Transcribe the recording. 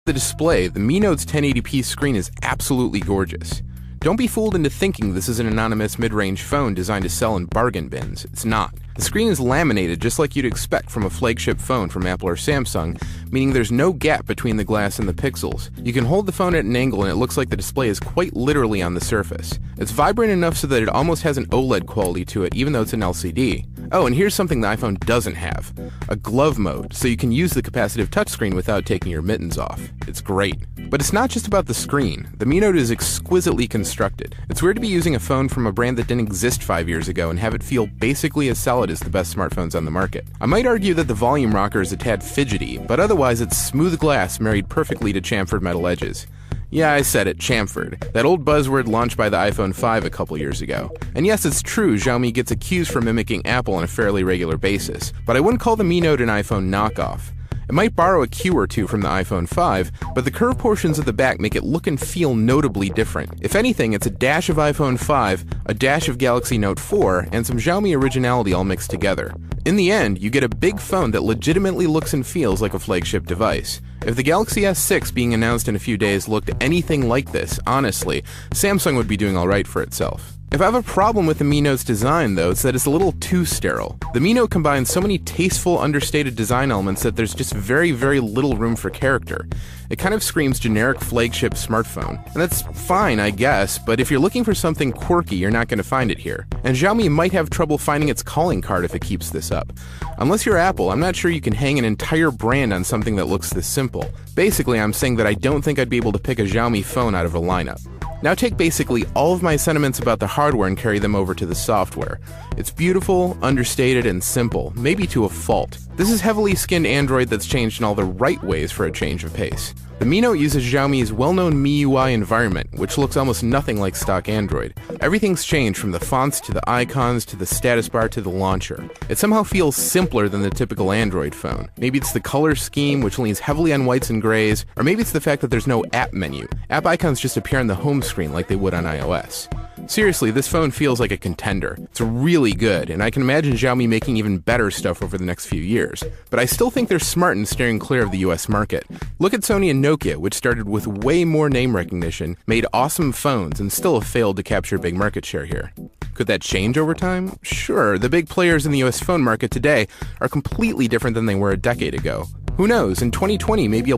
The display, the Mi Note's 1080p screen is absolutely gorgeous. Don't be fooled into thinking this is an anonymous mid-range phone designed to sell in bargain bins. It's not. The screen is laminated just like you'd expect from a flagship phone from Apple or Samsung, meaning there's no gap between the glass and the pixels. You can hold the phone at an angle and it looks like the display is quite literally on the surface. It's vibrant enough so that it almost has an OLED quality to it even though it's an LCD. Oh, and here's something the iPhone doesn't have. A glove mode, so you can use the capacitive touchscreen without taking your mittens off. It's great. But it's not just about the screen. The Mi Note is exquisitely constructed. It's weird to be using a phone from a brand that didn't exist 5 years ago and have it feel basically as solid as the best smartphones on the market. I might argue that the volume rocker is a tad fidgety, but otherwise it's smooth glass married perfectly to chamfered metal edges. Yeah, I said it, chamfered. That old buzzword launched by the iPhone 5 a couple years ago. And yes, it's true, Xiaomi gets accused for mimicking Apple on a fairly regular basis, but I wouldn't call the Mi Note an iPhone knockoff. It might borrow a cue or two from the iPhone 5, but the curved portions of the back make it look and feel notably different. If anything, it's a dash of iPhone 5, a dash of Galaxy Note 4, and some Xiaomi originality all mixed together. In the end, you get a big phone that legitimately looks and feels like a flagship device. If the Galaxy S6 being announced in a few days looked anything like this, honestly, Samsung would be doing alright for itself. If I have a problem with the Mi Note's design, though, it's that it's a little too sterile. The Mi Note combines so many tasteful, understated design elements that there's just very, very little room for character. It kind of screams generic flagship smartphone. And that's fine, I guess, but if you're looking for something quirky, you're not going to find it here. And Xiaomi might have trouble finding its calling card if it keeps this up. Unless you're Apple, I'm not sure you can hang an entire brand on something that looks this simple. Basically, I'm saying that I don't think I'd be able to pick a Xiaomi phone out of a lineup. Now take basically all of my sentiments about the hardware and carry them over to the software. It's beautiful, understated, and simple, maybe to a fault. This is heavily skinned Android that's changed in all the right ways for a change of pace. The Mi Note uses Xiaomi's well-known MIUI environment, which looks almost nothing like stock Android. Everything's changed from the fonts to the icons to the status bar to the launcher. It somehow feels simpler than the typical Android phone. Maybe it's the color scheme, which leans heavily on whites and grays, or maybe it's the fact that there's no app menu. App icons just appear on the home screen like they would on iOS. Seriously, this phone feels like a contender. It's really good, and I can imagine Xiaomi making even better stuff over the next few years. But I still think they're smart in steering clear of the US market. Look at Sony and Nokia, which started with way more name recognition, made awesome phones, and still have failed to capture big market share here. Could that change over time? Sure, the big players in the US phone market today are completely different than they were a decade ago. Who knows, in 2020 maybe